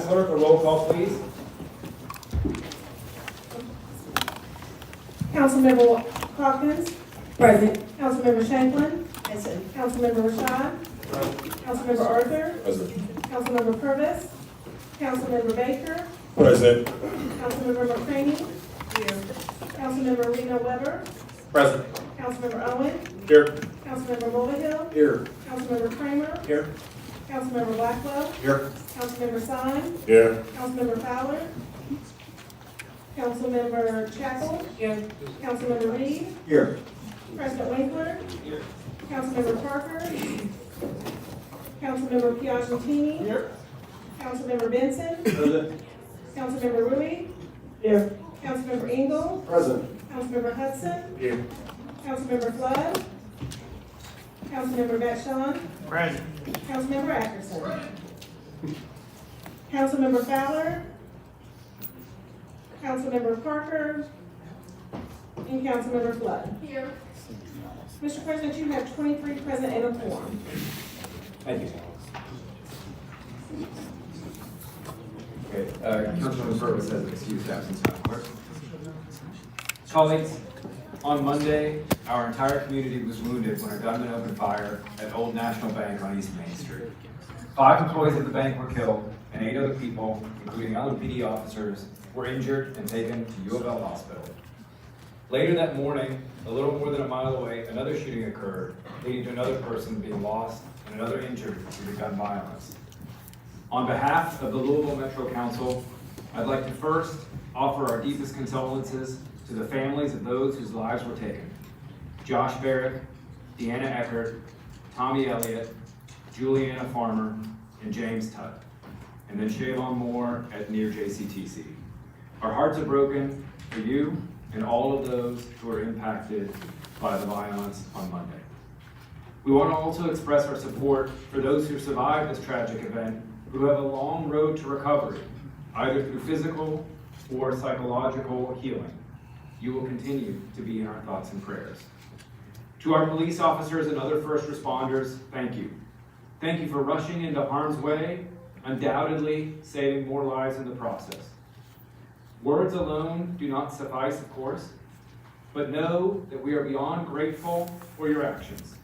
Clerk, a roll call, please. Councilmember Hawkins. Present. Councilmember Shanklin. Present. Councilmember Rashad. Councilmember Arthur. Present. Councilmember Purvis. Councilmember Baker. Present. Councilmember McCraney. Here. Councilmember Reno Weber. Present. Councilmember Owen. Here. Councilmember Mulvihill. Here. Councilmember Kramer. Here. Councilmember Blackwell. Here. Councilmember Sine. Here. Councilmember Fowler. Councilmember Chapel. Here. Councilmember Reed. Here. President Winkler. Here. Councilmember Parker. Councilmember Piagentini. Here. Councilmember Benson. Present. Councilmember Rui. Here. Councilmember Engel. Present. Councilmember Hudson. Here. Councilmember Flood. Councilmember Batchon. Present. Councilmember Atkinson. Councilmember Fowler. Councilmember Parker. And Councilmember Flood. Here. Mr. President, you have 23 present and a quorum. Thank you. Okay, Councilmember Purvis has excused absence, Madam Clerk. Colleagues, on Monday, our entire community was wounded when a gunman opened fire at Old National Bank on East Main Street. 5 employees at the bank were killed, and 8 other people, including LMPD officers, were injured and taken to U of L Hospital. Later that morning, a little more than a mile away, another shooting occurred, leading to another person being lost and another injured due to gun violence. On behalf of the Louisville Metro Council, I'd like to first offer our deepest condolences to the families of those whose lives were taken. Josh Barrick, Deanna Eckert, Tommy Elliott, Juliana Farmer, and James Tutt, and then Shavon Moore at near JCTC. Our hearts are broken for you and all of those who are impacted by the violence on Monday. We want to also express our support for those who survived this tragic event, who have a long road to recovery, either through physical or psychological healing. You will continue to be in our thoughts and prayers. To our police officers and other first responders, thank you. Thank you for rushing into harm's way, undoubtedly saving more lives in the process. Words alone do not suffice, of course, but know that we are beyond grateful for your actions.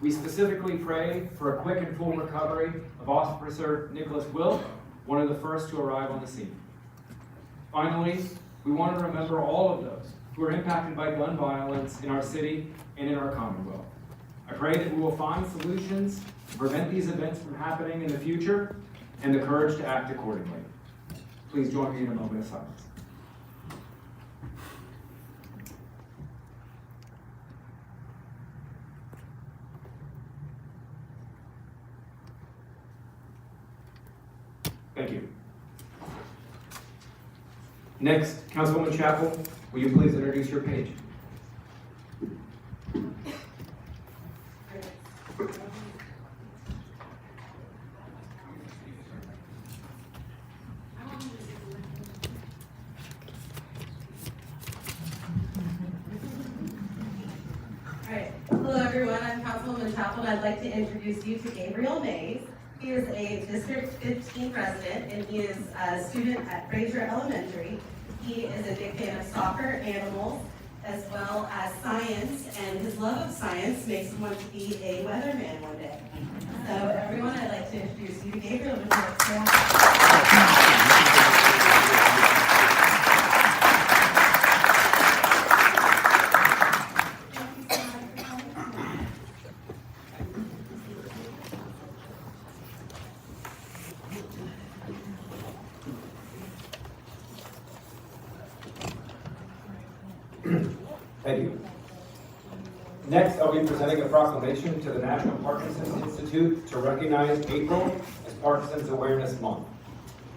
We specifically pray for a quick and full recovery of Officer Nicholas Wilk, one of the first to arrive on the scene. Finally, we want to remember all of those who are impacted by gun violence in our city and in our Commonwealth. I pray that we will find solutions to prevent these events from happening in the future and the courage to act accordingly. Please join me in a moment of silence. Thank you. Next, Councilwoman Chapel, will you please introduce your page? Alright, hello everyone, I'm Councilwoman Chapel, and I'd like to introduce you to Gabriel Mays. He is a District 15 resident, and he is a student at Fraser Elementary. He is a big fan of soccer, animals, as well as science, and his love of science makes him want to be a weatherman one day. So everyone, I'd like to introduce you to Gabriel. Thank you. Next, I'll be presenting a proclamation to the National Parkinson's Institute to recognize April as Parkinson's Awareness Month.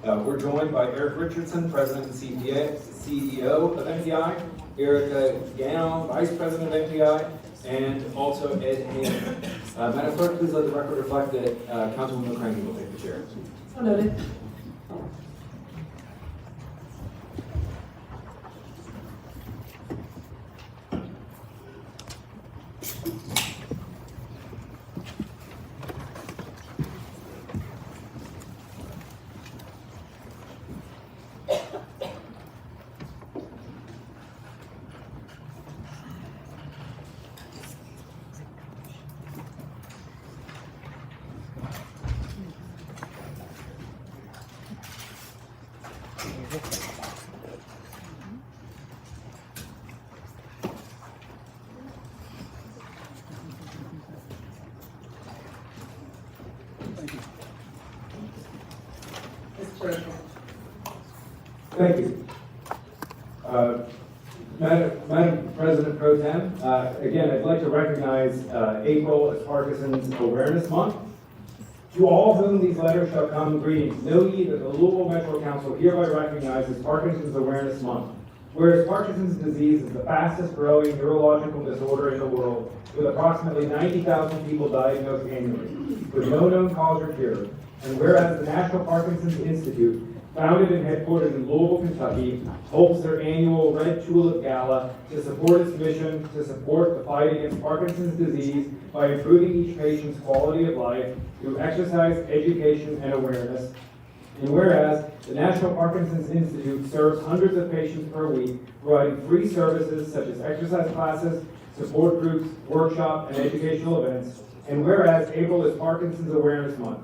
We're joined by Eric Richardson, President and CEO of MPI, Erica Gano, Vice President of MPI, and also Ed Hayden. Madam Clerk, please let the record reflect that Councilwoman McCraney will take the chair. So noted. Thank you. Madam President Pro Tem, again, I'd like to recognize April as Parkinson's Awareness Month. To all whom these letters shall come, greetings. Know ye that the Louisville Metro Council hereby recognizes Parkinson's Awareness Month. Whereas Parkinson's disease is the fastest growing neurological disorder in the world, with approximately 90,000 people diagnosed annually, with no known cause or cure. And whereas the National Parkinson's Institute, founded and headquartered in Louisville, Kentucky, holds their annual Red Tulip Gala to support its mission to support the fight against Parkinson's disease by improving each patient's quality of life through exercise, education, and awareness. And whereas the National Parkinson's Institute serves hundreds of patients per week, providing free services such as exercise classes, support groups, workshop, and educational events. And whereas April is Parkinson's Awareness Month.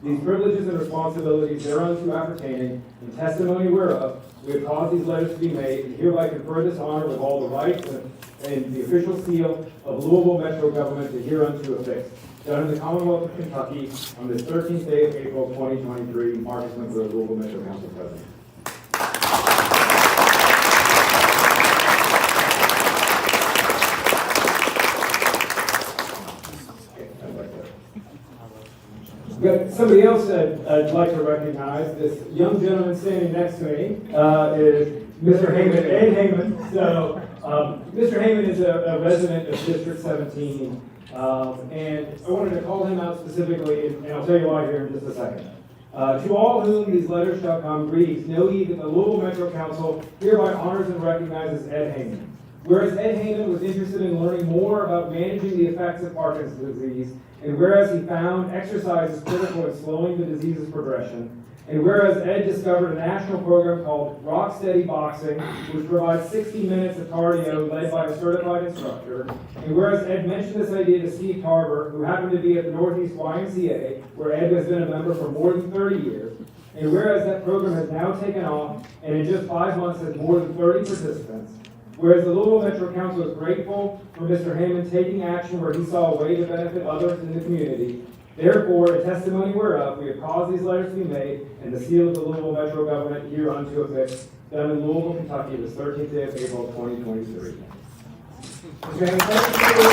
These privileges and responsibilities thereunto appertaining, in testimony whereof, we have caused these letters to be made, and hereby confer this honor with all the rights and the official seal of Louisville Metro government to hereunto affixed. Done in the Commonwealth of Kentucky on this 13th day of April 2023, Marcus McClure, Louisville Metro Council President. But somebody else I'd like to recognize, this young gentleman standing next to me is Mr. Heyman, Ed Heyman. So Mr. Heyman is a resident of District 17, and I wanted to call him out specifically, and I'll tell you why here in just a second. To all whom these letters shall come, greetings. Know ye that the Louisville Metro Council hereby honors and recognizes Ed Heyman. Whereas Ed Heyman was interested in learning more about managing the effects of Parkinson's disease, and whereas he found exercise is critical in slowing the disease's progression, and whereas Ed discovered a national program called Rock Steady Boxing, which provides 60 minutes of cardio led by a certified instructor, and whereas Ed mentioned this idea to Steve Tarver, who happened to be at the Northeast YMCA, where Ed has been a member for more than 30 years, and whereas that program has now taken off, and in just 5 months has more than 30 participants, whereas the Louisville Metro Council is grateful for Mr. Heyman taking action where he saw a way to benefit others in the community, therefore, a testimony whereof, we have caused these letters to be made, and the seal of the Louisville Metro government hereunto affixed, done in Louisville, Kentucky, this 13th day of April, 2023. Mr. Heyman, thank you.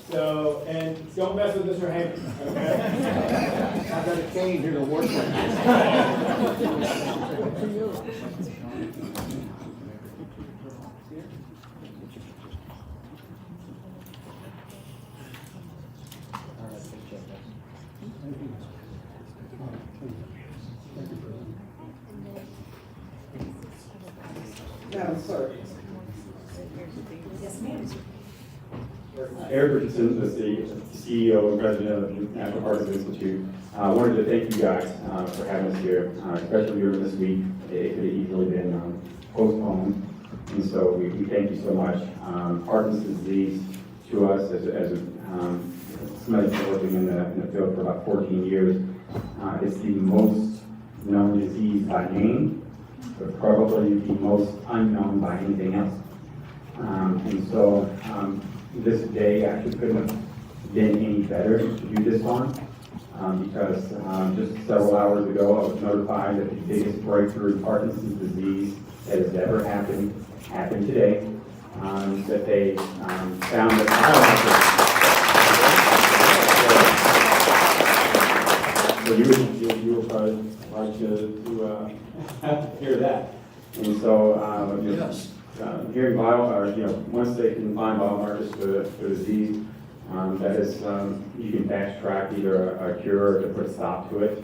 So, and don't mess with Mr. Heyman, okay? I got a cane here to work with. Madam Clerk. Yes, ma'am. Eric Richardson, the CEO and president of the National Parkinson's Institute. I wanted to thank you guys for having us here, especially during this week. It could have easily been postponed, and so we thank you so much. Parkinson's disease to us, as somebody who's been working in the field for about 14 years, it's the most known disease by name, but probably the most unknown by anything else. And so this day actually couldn't have been any better to do this on, because just several hours ago I was notified that the biggest breakthrough in Parkinson's disease that has ever happened today. That they found that so you will probably like to hear that. And so Yes. Hearing once they can find biomarkers for the disease, that is, you can fast track either a cure or to put a stop to it.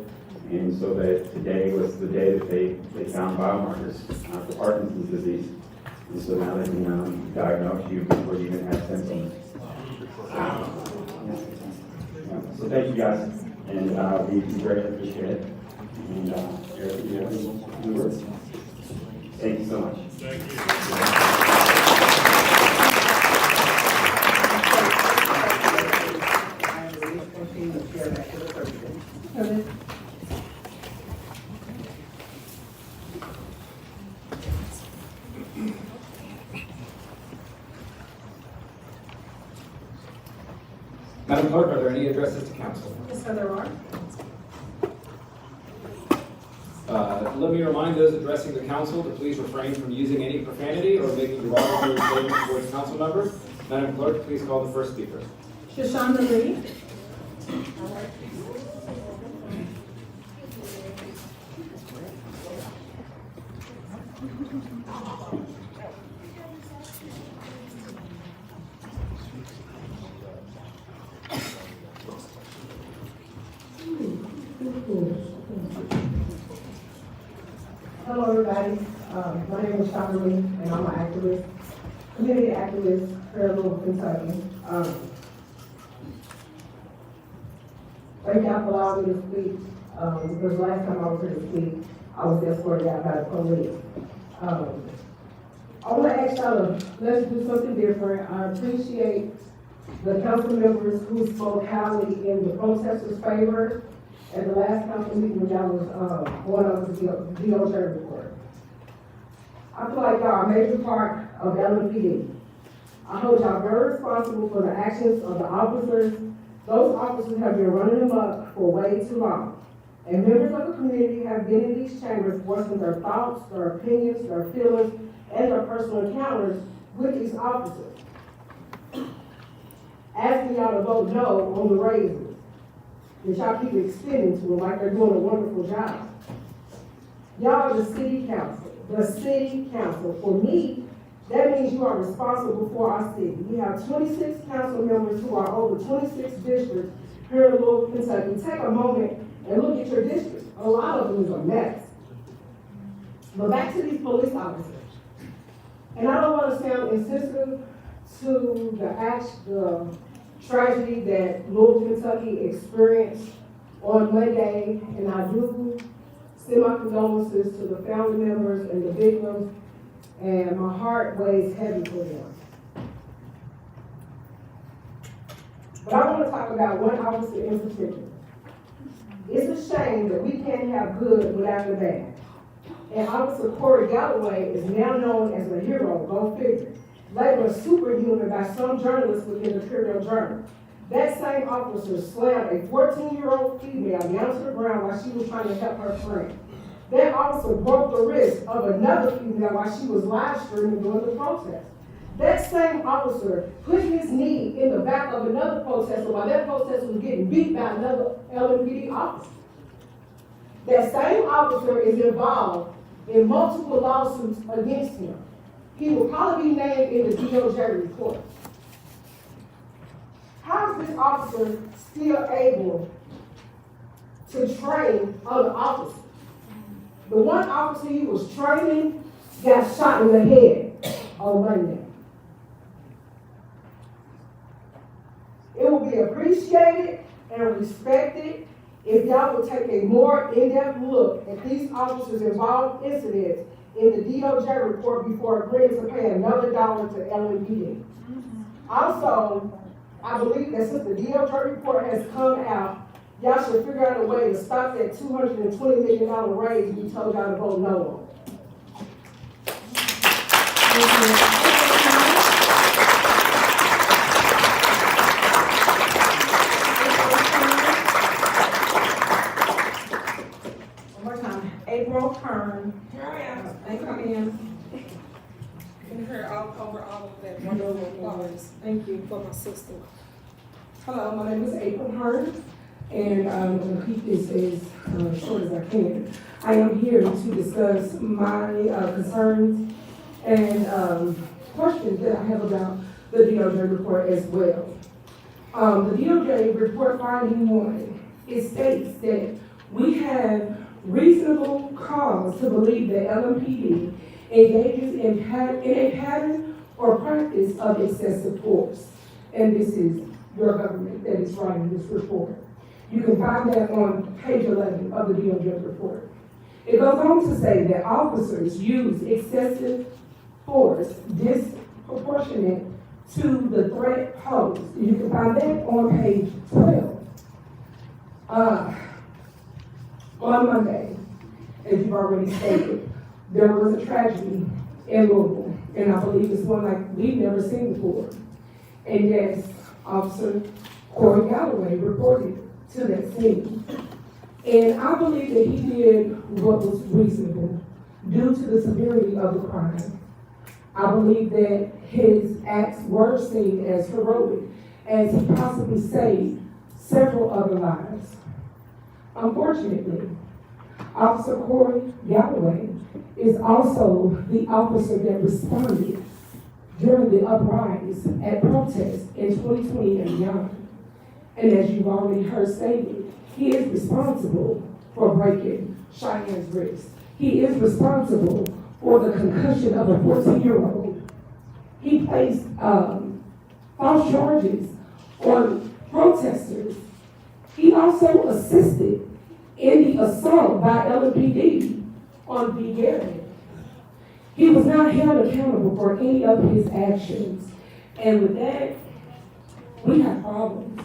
And so that today was the day that they found biomarkers for Parkinson's disease. And so now they can diagnose you before you even have symptoms. So thank you guys, and we greatly appreciate it. And Eric, you have any words? Thank you so much. Okay. Madam Clerk, are there any addresses to council? Yes, sir, there are. Let me remind those addressing the council to please refrain from using any profanity or making derogatory statements towards council members. Madam Clerk, please call the first speaker. Shoshana Lee. Hello, everybody. My name is Shonda Lee, and I'm an activist, community activist here in Louisville, Kentucky. Thank y'all for allowing me to speak, because last time I was here to speak, I was escorted out by the police. I want to ask y'all to, let's do something different. I appreciate the council members who spoke highly in the protesters' favor at the last council meeting when y'all was going over the DOJ report. I feel like y'all are a major part of LMPD. I hold y'all very responsible for the actions of the officers. Those officers have been running them up for way too long. And members of the community have been in these chambers voicing their thoughts, their opinions, their feelings, and their personal encounters with these officers. Asking y'all to vote no on the raises. That y'all keep extending to them like they're doing a wonderful job. Y'all are the city council. The city council. For me, that means you are responsible for our city. We have 26 council members who are over 26 districts here in Louisville, Kentucky. Take a moment and look at your district. A lot of them is a mess. But back to these police officers. And I don't want to sound insensitive to the tragedy that Louisville, Kentucky experienced on Monday, and I do send my condolences to the family members and the victims, and my heart weighs heavy for them. But I want to talk about one officer in particular. It's a shame that we can't have good without the bad. And Officer Corey Galloway is now known as a hero, go figure. Labeled superhuman by some journalists within the Imperial Journal. That same officer slammed a 14-year-old female down to the ground while she was trying to help her friend. That officer broke the wrist of another female while she was live streaming during the protest. That same officer put his knee in the back of another protester while that protester was getting beat by another LMPD officer. That same officer is involved in multiple lawsuits against him. He will probably be named in the DOJ report. How is this officer still able to train other officers? The one officer he was training got shot in the head on Monday. It will be appreciated and respected if y'all would take a more in-depth look at these officers involved incidents in the DOJ report before agreeing to pay another $1 to LMPD. Also, I believe that since the DOJ report has come out, y'all should figure out a way to stop that $220 million raise we told y'all to vote no on. One more time. April Kern. Here I am. Thank you, ma'am. You can hear over all of that wonderful applause. Thank you. For my sister. Hello, my name is April Hearn, and I'm going to keep this as short as I can. I am here to discuss my concerns and questions that I have about the DOJ report as well. The DOJ report finding 1, it states that we have reasonable cause to believe that LMPD engages in a pattern or practice of excessive force. And this is your government that is writing this report. You can find that on page 11 of the DOJ report. It goes on to say that officers use excessive force disproportionate to the threat posed. You can find that on page 12. On Monday, as you've already stated, there was a tragedy in Louisville, and I believe it's one like we've never seen before. And yes, Officer Corey Galloway, reported to that scene. And I believe that he did what was reasonable due to the severity of the crime. I believe that his acts were seen as heroic, as he possibly saved several other lives. Unfortunately, Officer Corey Galloway is also the officer that responded during the uprise at protests in 2020 and beyond. And as you've already heard stated, he is responsible for breaking Cheyenne's wrist. He is responsible for the concussion of a 14-year-old. He placed false charges on protesters. He also assisted in the assault by LAPD on B. Garrett. He was not held accountable for any of his actions. And with that, we have problems.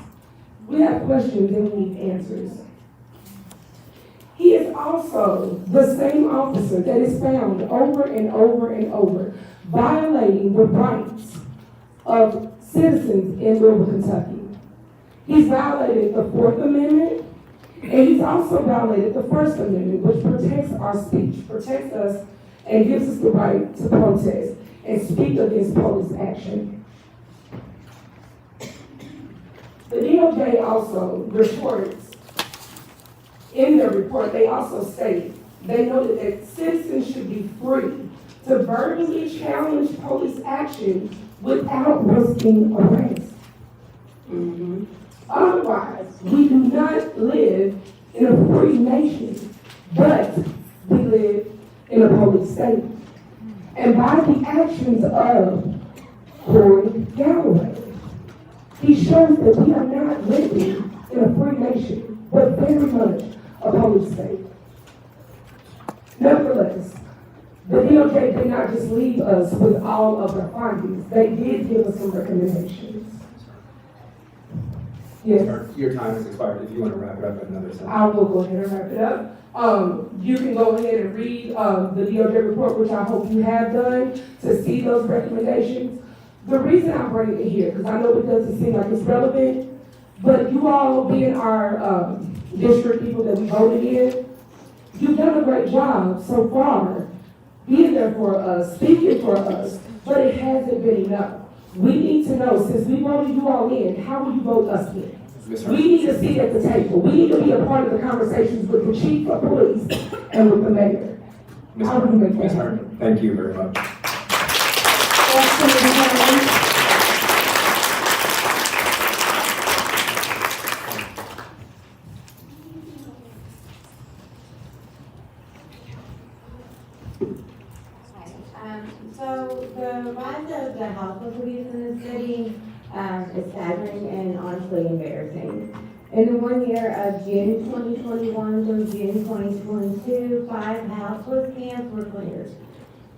We have questions and we need answers. He is also the same officer that is found over and over and over violating the rights of citizens in Louisville, Kentucky. He's violated the Fourth Amendment, and he's also violated the First Amendment, which protects our speech, protects us, and gives us the right to protest and speak against police action. The DOJ also reports, in their report, they also state, they noted that citizens should be free to verbally challenge police action without risking arrest. Otherwise, we do not live in a free nation, but we live in a police state. And by the actions of Corey Galloway, he shows that we are not living in a free nation, but very much a police state. Nevertheless, the DOJ did not just leave us with all of their findings. They did give us some recommendations. Yes. Your time has expired. If you want to wrap it up in another sentence. I will go ahead and wrap it up. You can go ahead and read the DOJ report, which I hope you have done, to see those recommendations. The reason I'm bringing it here, because I know it doesn't seem like it's relevant, but you all being our district people that we voted in, you've done a great job so far being there for us, speaking for us, but it hasn't been enough. We need to know, since we voted you all in, how will you vote us in? We need to sit at the table. We need to be a part of the conversations with the chief of police and with the mayor. How do you make that happen? Thank you very much. So the rise of the household abuse in the city is staggering and honestly embarrassing. In the 1 year of June 2021 through June 2022, 5 houseless camps were cleared.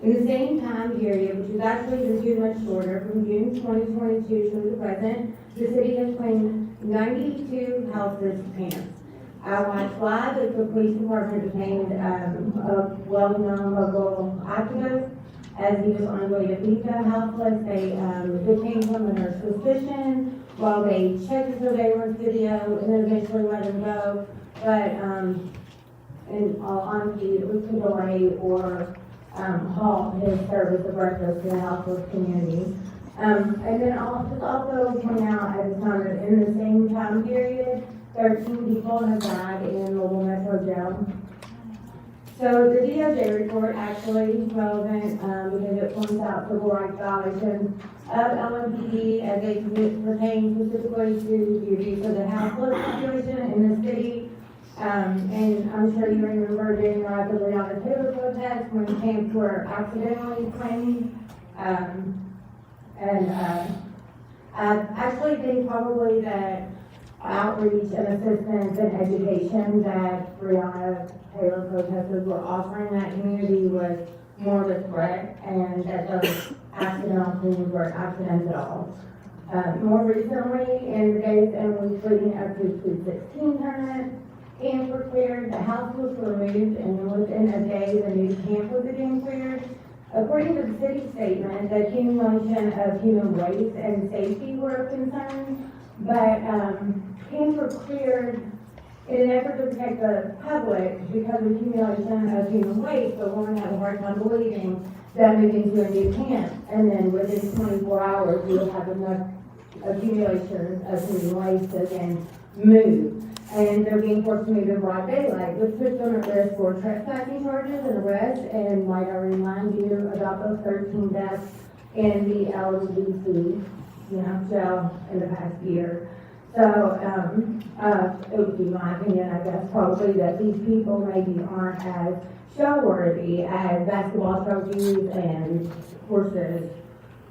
In the same time period, which is actually just 2 months shorter, from June 2022 to the present, the city has claimed 92 houseless camps. I watched live as the police department detained a well-known local activist as he was on his way to feed the houseless. They detained him under suspicion while they checked the surveillance video and then eventually let him go. But in all honesty, it was to delay or halt his service of breakfast to the houseless community. And then I'll just also point out at the time that in the same time period, 13 people have died in Louisville Metro Jail. So the DOJ report actually is relevant because it points out civil rights violations of LMPD as they pertain specifically to the abuse of the houseless population in the city. And I'm sure you remember during the Breonna Taylor protest when camps were accidentally claimed. I actually think probably that outreach and assistance and education that Breonna Taylor protesters were offering that community was more of a threat, and that those accidental things were accidents at all. More recently, in the days and weeks leading up to the 2016 tournament, camps were cleared, the house was removed, and within a day, the new camp was again cleared. According to the city statement, the accumulation of human waste and safety were a concern, but, cans were cleared in an effort to protect the public because of accumulation of human waste, but one had a hard time believing that moving to a new camp, and then within 24 hours, we would have enough accumulation of human waste to then move. And they're being forced to move in broad daylight, which puts them at risk for trespassing charges and arrest, and might I remind you about those 13 deaths in the LBC, jail in the past year. So, it would be my opinion, I guess, probably that these people maybe aren't as show-worthy as basketball trophies and horses.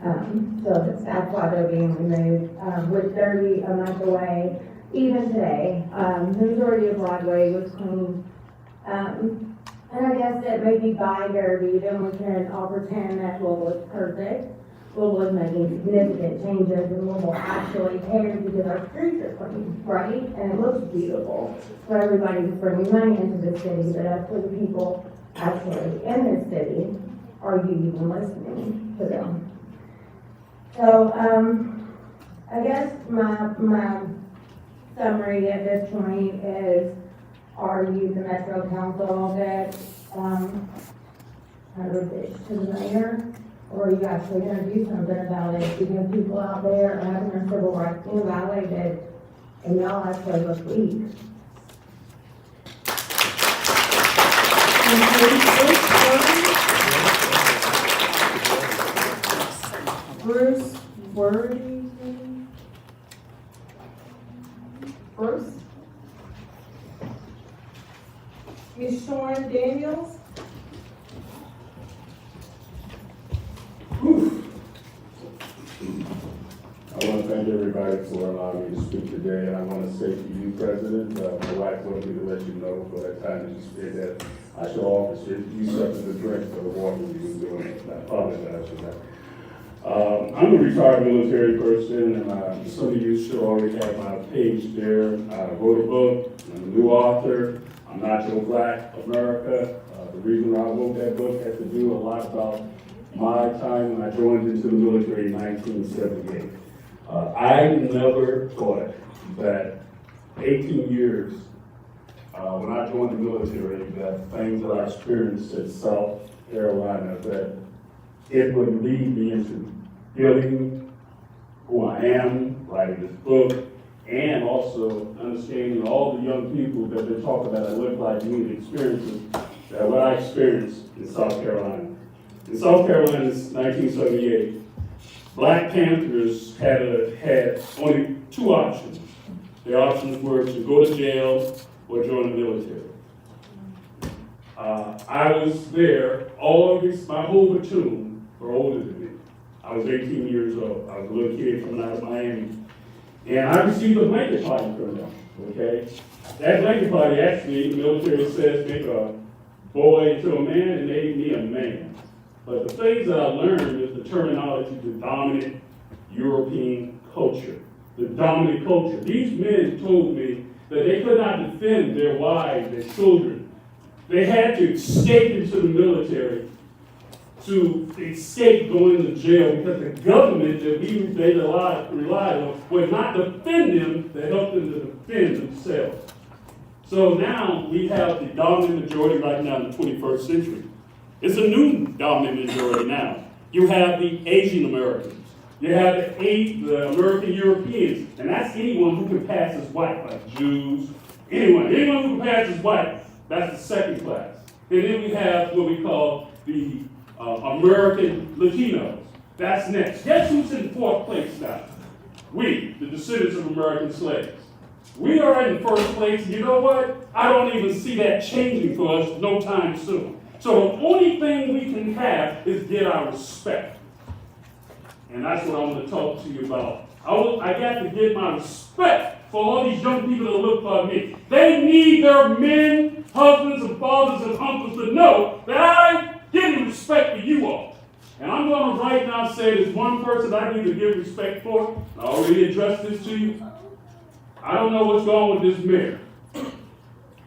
So that's why they're being removed. With Derby a month away, even today, the majority of Broadway was clean. And I guess that maybe by Derby, then we can all pretend that Louisville was perfect. Louisville is making significant changes, and Louisville actually cares because our streets are clean, right? And it looks beautiful. So everybody's bringing money into the city, but as for the people actually in this city, are you even listening to them? So, I guess my summary at this point is, are you the Metro Council that, kind of a bitch to the mayor? Or are you actually gonna do something about it? Because people out there are having their civil rights violated, and y'all actually look weak. Bruce Wordy. Bruce? Ms. Shawn Daniels? I want to thank everybody for allowing me to speak today, and I want to say to you, President, my wife wanted me to let you know for that time that you spent that I should offer you something to drink for the water you was doing. I apologize for that. I'm a retired military person, and some of you should already have my page there. I wrote a book. I'm a new author. I'm Not Your Black America. The reason I wrote that book had to do a lot about my time when I joined into the military in 1978. I never thought that 18 years when I joined the military, that things that I experienced in South Carolina, that it would lead me into feeling who I am, writing this book, and also understanding all the young people that they talk about that look like me, the experiences that what I experienced in South Carolina. In South Carolina, in 1978, Black Panthers had only two options. Their options were to go to jail or join the military. I was there, my whole platoon were older than me. I was 18 years old. I was a little kid coming out of Miami. And I received a blanket party from them, okay? That blanket party actually, the military says, make a boy into a man, and made me a man. But the things that I learned is the terminology, the dominant European culture. The dominant culture. These men told me that they could not defend their wives, their children. They had to escape into the military to escape going to jail because the government that they relied on would not defend them to help them to defend themselves. So now we have the dominant majority right now in the 21st century. It's a new dominant majority now. You have the Asian Americans. You have the American Europeans, and that's anyone who can pass as white, like Jews, anyone who can pass as white, that's the second class. And then we have what we call the American Latinos. That's next. Guess who's in fourth place now? We, the descendants of American slaves. We are in first place. You know what? I don't even see that changing for us no time soon. So the only thing we can have is get our respect. And that's what I'm going to talk to you about. I got to get my respect for all these young people that look for me. They need their men, husbands, and fathers, and uncles to know that I give respect to you all. And I'm going to right now say there's one person I need to give respect for. I already addressed this to you. I don't know what's going on with this mayor.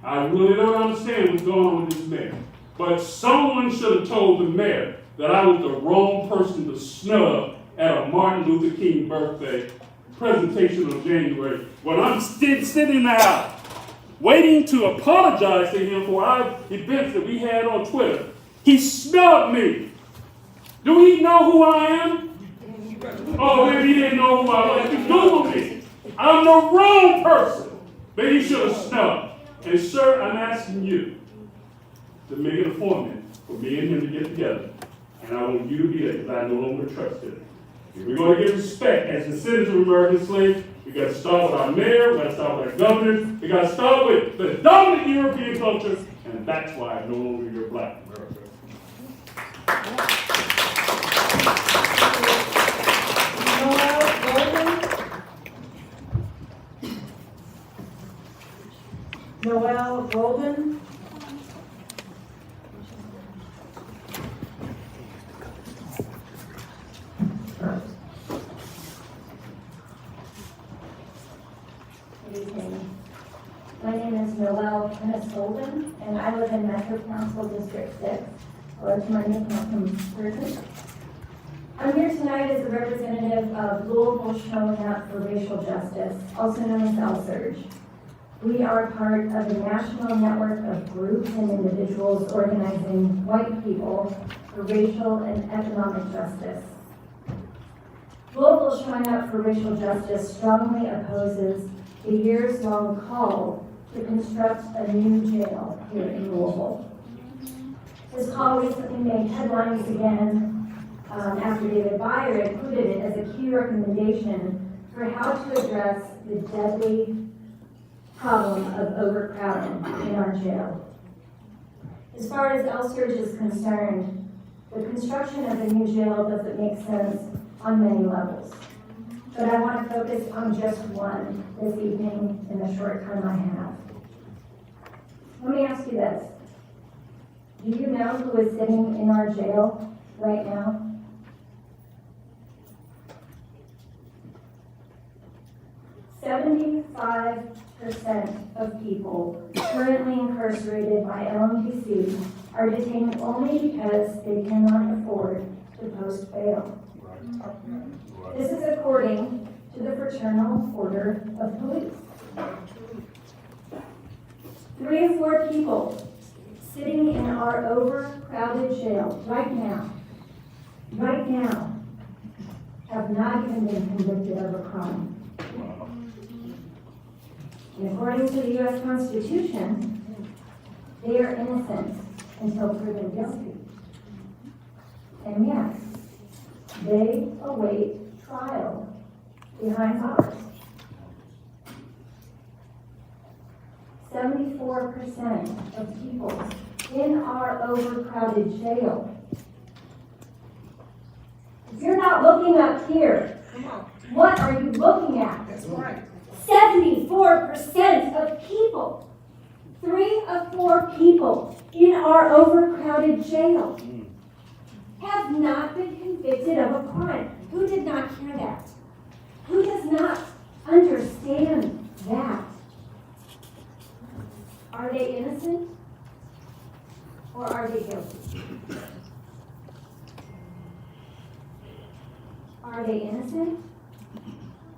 I really don't understand what's going on with this mayor. But someone should have told the mayor that I was the wrong person to snub at a Martin Luther King birthday presentation on January, when I'm sitting out, waiting to apologize to him for our events that we had on Twitter, he snubbed me. Do he know who I am? Oh, maybe he didn't know who I was. Google me. I'm the wrong person. Maybe he should have snubbed. And sir, I'm asking you to make an appointment for me and him to get together. And I want you to be there because I no longer trust him. If we're going to get respect as descendants of American slaves, we got to start with our mayor, we got to start with our governors, we got to start with the dominant European culture, and that's why I'm no longer your black America. Noel Golden. Good evening. My name is Noel Ennis Golden, and I live in Metro Council District 6. Hello to my new councilperson. I'm here tonight as a representative of Louisville Showing Up for Racial Justice, also known as LSURJ. We are part of a national network of groups and individuals organizing white people for racial and economic justice. Louisville Showing Up for Racial Justice strongly opposes the years-long call to construct a new jail here in Louisville. This call recently made headlines again after David Byer included it as a key recommendation for how to address the deadly problem of overcrowding in our jail. As far as LSURJ is concerned, the construction of a new jail doesn't make sense on many levels. But I want to focus on just one this evening in the short time I have. Let me ask you this. Do you know who is sitting in our jail right now? %75% of people currently incarcerated by LMPC are detained only because they cannot afford to post bail. This is according to the Fraternal Order of Police. 3 of 4 people sitting in our overcrowded jail right now, have not even been convicted of a crime. And according to the U.S. Constitution, they are innocent until proven guilty. And yes, they await trial behind bars. 74% of people in our overcrowded jail. If you're not looking up here, what are you looking at? That's right. 74% of people, 3 of 4 people in our overcrowded jail have not been convicted of a crime. Who did not hear that? Who does not understand that? Are they innocent or are they guilty? Are they innocent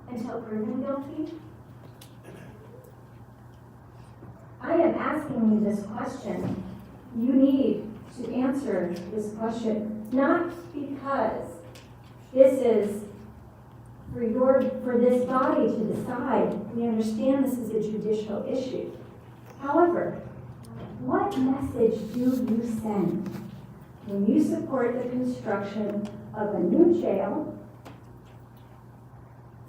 until proven guilty? I am asking you this question. You need to answer this question, not because this is for this body to decide. We understand this is a judicial issue. However, what message do you send when you support the construction of a new jail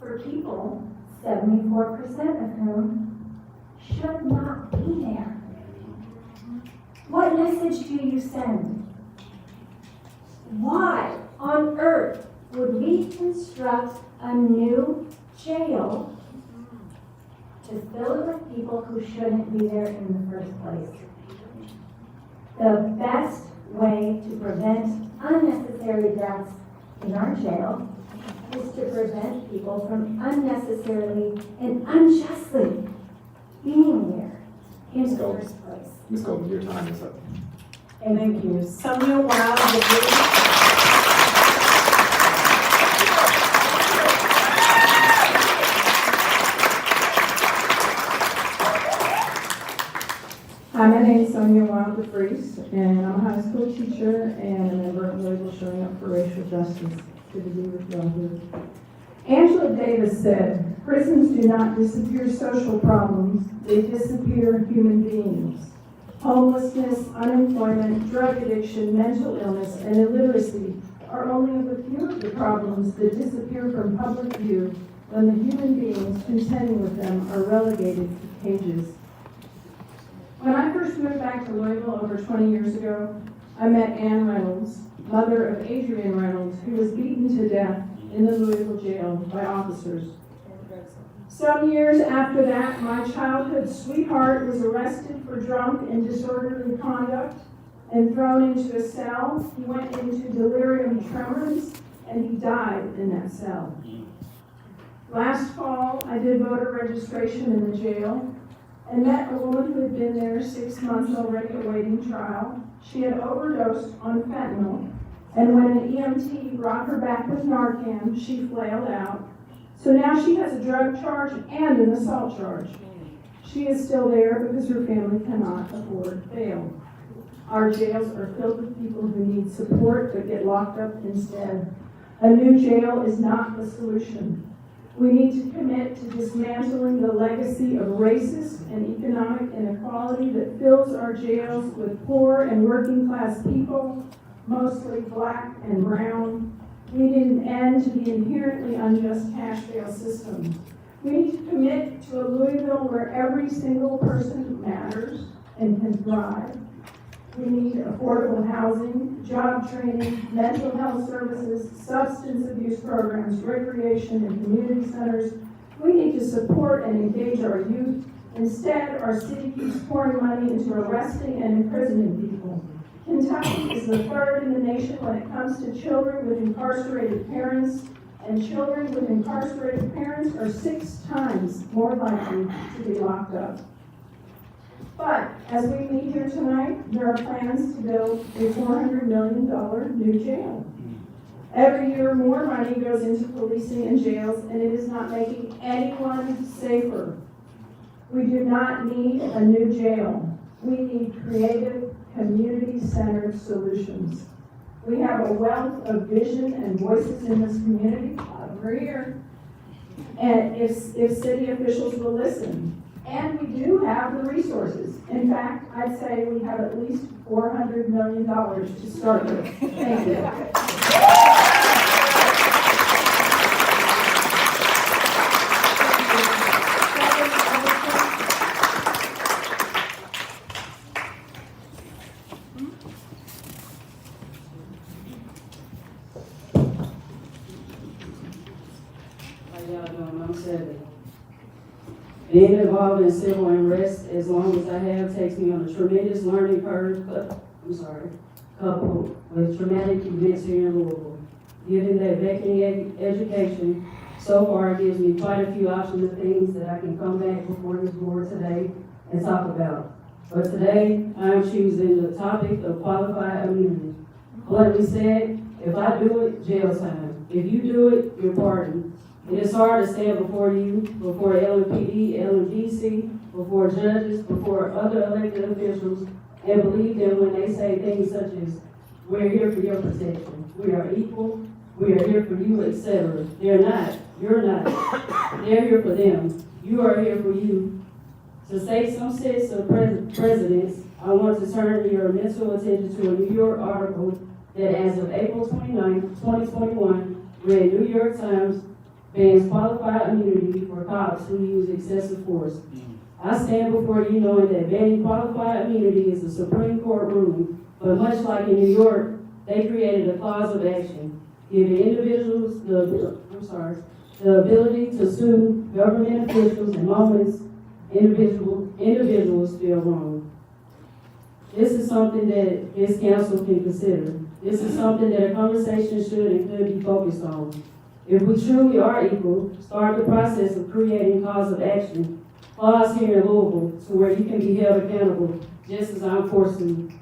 for people, 74% of whom should not be there? What message do you send? Why on earth would we construct a new jail to fill it with people who shouldn't be there in the first place? The best way to prevent unnecessary deaths in our jail is to prevent people from unnecessarily and unjustly being there in the first place. Ms. Golden, your time is up. Thank you. Samuel Wild. Hi, my name is Sonia Wilder Freeze, and I'm a high school teacher and a member of Louisville Showing Up for Racial Justice. Good to be with y'all here. Angela Davis said, prisons do not disappear social problems, they disappear human beings. Homelessness, unemployment, drug addiction, mental illness, and illiteracy are only a few of the problems that disappear from public view when the human beings contending with them are relegated to cages. When I first moved back to Louisville over 20 years ago, I met Ann Reynolds, mother of Adrian Reynolds, who was beaten to death in the Louisville jail by officers. Some years after that, my childhood sweetheart was arrested for drunk and disorderly conduct and thrown into a cell. He went into delirium tremens and he died in that cell. Last fall, I did voter registration in the jail and met a woman who had been there 6 months already awaiting trial. She had overdosed on fentanyl, and when an EMT brought her back with Narcan, she flailed out. So now she has a drug charge and an assault charge. She is still there because her family cannot afford bail. Our jails are filled with people who need support but get locked up instead. A new jail is not the solution. We need to commit to dismantling the legacy of racist and economic inequality that fills our jails with poor and working class people, mostly black and brown. We need an end to the inherently unjust cash bail system. We need to commit to a Louisville where every single person matters and can thrive. We need affordable housing, job training, mental health services, substance abuse programs, recreation and community centers. We need to support and engage our youth. Instead, our city keeps pouring money into arresting and imprisoning people. Kentucky is the third in the nation when it comes to children with incarcerated parents, and children with incarcerated parents are 6 times more likely to be locked up. But as we meet here tonight, there are plans to build a $400 million new jail. Every year, more money goes into policing and jails, and it is not making anyone safer. We do not need a new jail. We need creative, community-centered solutions. We have a wealth of vision and voices in this community, over here. And if city officials will listen, and we do have the resources. In fact, I'd say we have at least $400 million to start with. Thank you. Being involved in civil unrest as long as I have takes me on a tremendous learning curve, coupled with traumatic events here in Louisville. Given that veteran education, so far it gives me quite a few options of things that I can come back before this board today and talk about. But today, I am choosing the topic of qualified immunity. Bluntly said, if I do it, jail time. If you do it, you're pardoned. It is hard to stand before you, before LMPD, LMDC, before judges, before other elected officials, and believe them when they say things such as, we're here for your protection, we are equal, we are here for you, etc. They're not. You're not. They're here for them. You are here for you. To save some sense of precedence, I want to turn your mental attention to a New York article that as of April 29, 2021, read New York Times bans qualified immunity for cops who use excessive force. I stand before you knowing that banning qualified immunity is a Supreme Court ruling, but much like in New York, they created a clause of action, giving individuals the ability to sue government officials in moments individuals feel wrong. This is something that this council can consider. This is something that a conversation should and could be focused on. If we truly are equal, start the process of creating cause of action, laws here in Louisville, to where you can be held accountable, just as I'm forcing you.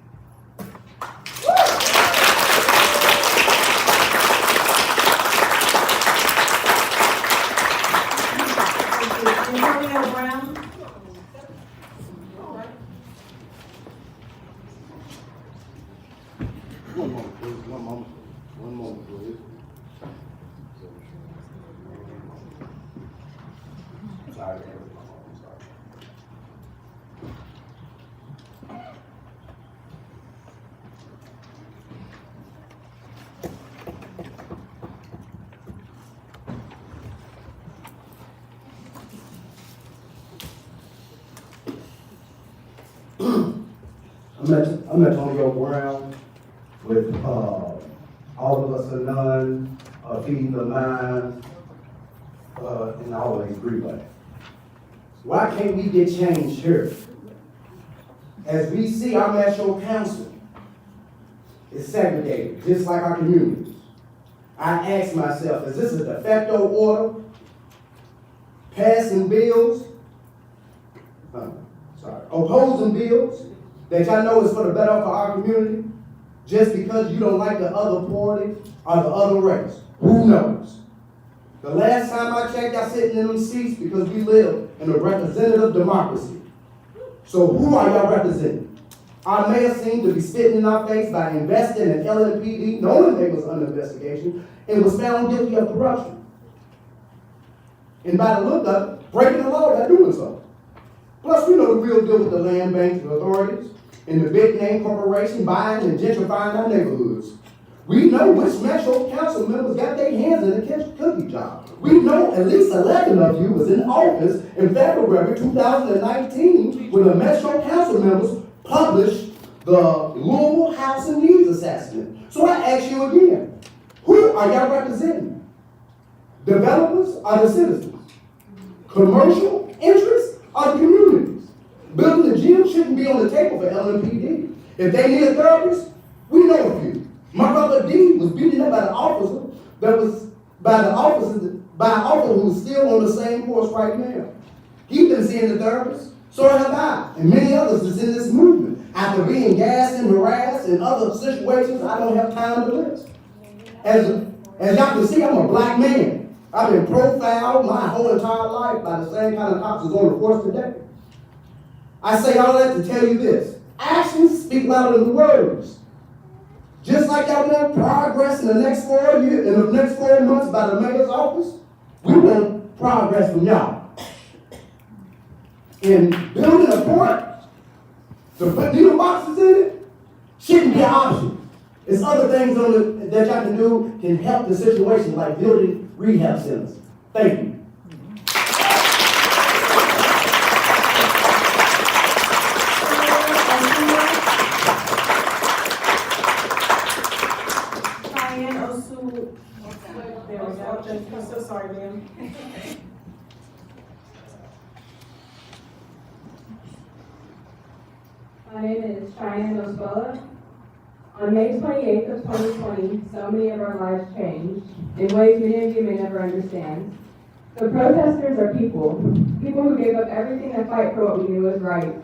I'm Antonio Brown with, All of Us Are None, Feeding the Mind, and Always Greenway. Why can't we get change here? As we see our Metro Council is segregated, just like our communities. I ask myself, is this a de facto order? Passing bills? Opposing bills that y'all know is for the better for our community? Just because you don't like the other party or the other race? Who knows? The last time I checked, y'all sitting in them seats because we live in a representative democracy. So who are y'all representing? Our mayor seemed to be spitting in our face by investing in LMPD, knowing they was under investigation, and was found guilty of corruption. And by the look of it, breaking the law by doing so. Plus, we know the real deal with the land banks and authorities and the big name corporation buying and gentrifying our neighborhoods. We know which Metro Council members got their hands in the cookie jar. We know at least 11 of you was in office in February 2019 when the Metro Council members published the Louisville House and Needs Assessment. So I ask you again, who are y'all representing? Developers or the citizens? Commercial interests or the communities? Building the gym shouldn't be on the table for LMPD. If they need a therapist, we know a few. My brother D was beaten up by an officer who is still on the same course right now. He's been seeing the therapist, so have I, and many others that's in this movement. After being gassed and harassed in other situations, I don't have time to list. As y'all can see, I'm a black man. I've been profiled my whole entire life by the same kind of cops that's on the force today. I say all that to tell you this. Actions speak louder than words. Just like y'all want progress in the next 4 years, in the next 4 months by the mayor's office, we want progress from y'all. And building a port to put needle boxes in it shouldn't be an option. There's other things that y'all can do can help the situation, like building rehab centers. Thank you. I'm so sorry, ma'am. My name is Cheyenne Oswella. On May 28th of 2020, so many of our lives changed in ways many of you may never understand. The protesters are people who gave up everything to fight for what we knew was right,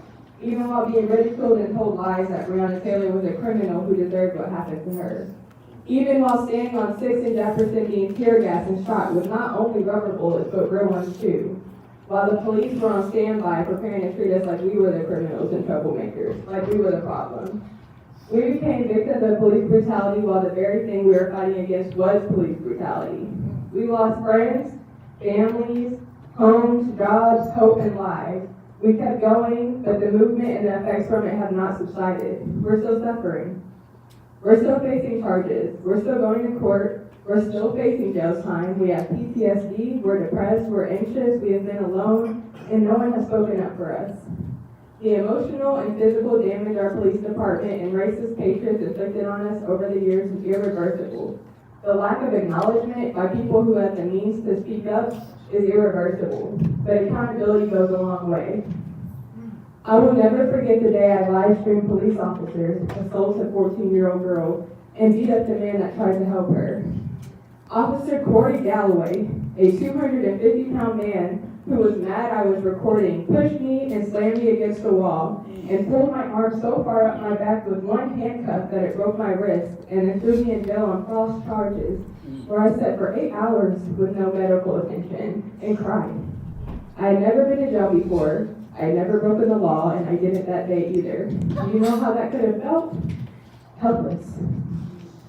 even while being ridiculed and told lies that Breonna Taylor was a criminal who deserved what happened to her. Even while standing on 6th and Jefferson being tear gassed and shot with not only rubber bullets, but real ones too. While the police were on standby preparing to treat us like we were the criminals and troublemakers, like we were the problem. We became victims of police brutality while the very thing we were fighting against was police brutality. We lost friends, families, homes, jobs, hope, and lives. We kept going, but the movement and the effects from it have not subsided. We're still suffering. We're still facing charges. We're still going to court. We're still facing jail time. We have PTSD. We're depressed. We're anxious. We have been alone, and no one has spoken up for us. The emotional and physical damage our police department and racist patriots inflicted on us over the years is irreversible. The lack of acknowledgement by people who have the means to speak up is irreversible, but accountability goes a long way. I will never forget the day I live-streamed police officers assault a 14-year-old girl and beat up the man that tried to help her. Officer Corey Galloway, a 250-pound man who was mad I was recording, pushed me and slammed me against the wall and pulled my arm so far up my back with one handcuff that it broke my wrist and then threw me in jail on false charges, where I sat for 8 hours with no medical attention and cried. I had never been to jail before. I had never broken the law, and I didn't that day either. Do you know how that could have felt? Helpless.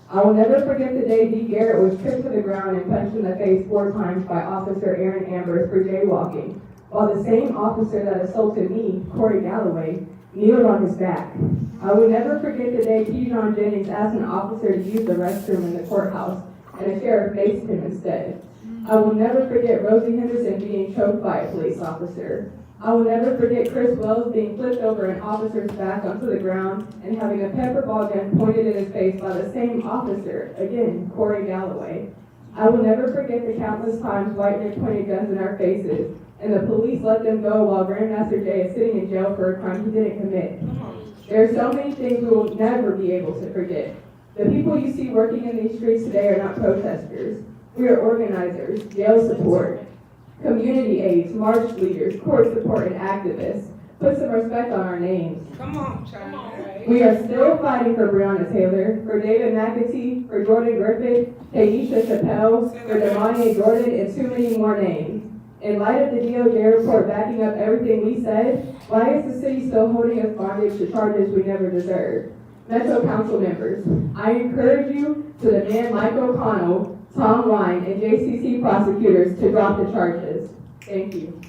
I will never forget the day D. Garrett was tripped to the ground and punched in the face 4 times by Officer Aaron Ambers for jaywalking, while the same officer that assaulted me, Corey Galloway, kneeled on his back. I will never forget the day P. John Jennings asked an officer to use the restroom in the courthouse, and a sheriff faced him instead. I will never forget Rosie Henderson being choked by a police officer. I will never forget Chris Wells being flipped over an officer's back onto the ground and having a pepper ball gun pointed in his face by the same officer, again, Corey Galloway. I will never forget the countless times white men pointed guns in our faces, and the police let them go while Grandmaster Jay is sitting in jail for a crime he didn't commit. There are so many things we will never be able to forget. The people you see working in these streets today are not protesters. We are organizers, jail support, community aides, march leaders, court support, and activists. Put some respect on our names. Come on, China. We are still fighting for Breonna Taylor, for David McAtee, for Jordan Griffith, Taisha Chappelle, for Damani Jordan, and too many more names. In light of the DOJ report backing up everything we said, why is the city still holding us bondage to charges we never deserved? Metro Council members, I encourage you to demand Mike O'Connell, Tom Wine, and JCC prosecutors to drop the charges. Thank you.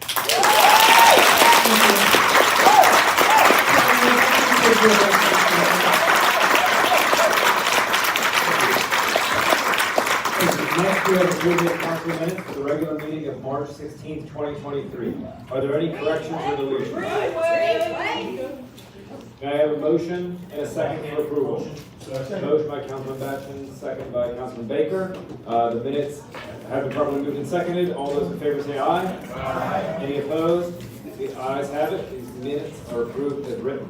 Next, we have approval of council minutes for the regular meeting of March 16th, 2023. Are there any corrections or deletions? May I have a motion and a second for approval? Motion by Councilman Batson, second by Councilman Baker. The minutes have been properly moved and seconded. All those in favor say aye. Aye. Any opposed? The ayes have it. These minutes are approved as written.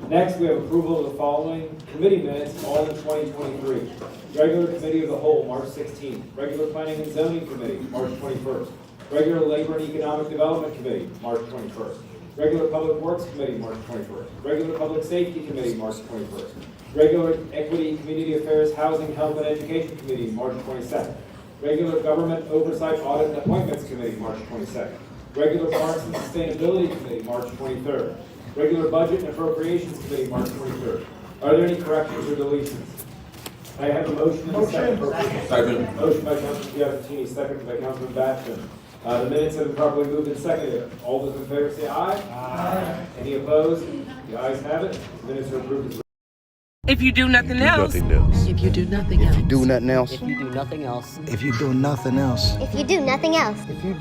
Next, we have approval of the following committee minutes, all in 2023. Regular Committee of the Whole, March 16th. Regular Planning and Zoning Committee, March 21st. Regular Labor and Economic Development Committee, March 21st. Regular Public Works Committee, March 21st. Regular Public Safety Committee, March 21st. Regular Equity, Community Affairs, Housing, Health, and Education Committee, March 22nd. Regular Government Oversight, Audit, and Appointments Committee, March 22nd. Regular Parks and Sustainability Committee, March 23rd. Regular Budget and Appropriations Committee, March 23rd. Are there any corrections or deletions? I have a motion and a second for approval. Second. Motion by Councilman Piattini, second by Councilman Batson. The minutes have been properly moved and seconded. All those in favor say aye. Aye. Any opposed? The ayes have it. The minutes are approved as If you do nothing else. If you do nothing else. Do nothing else. If you do nothing else. If you do nothing else. If you do nothing else. If you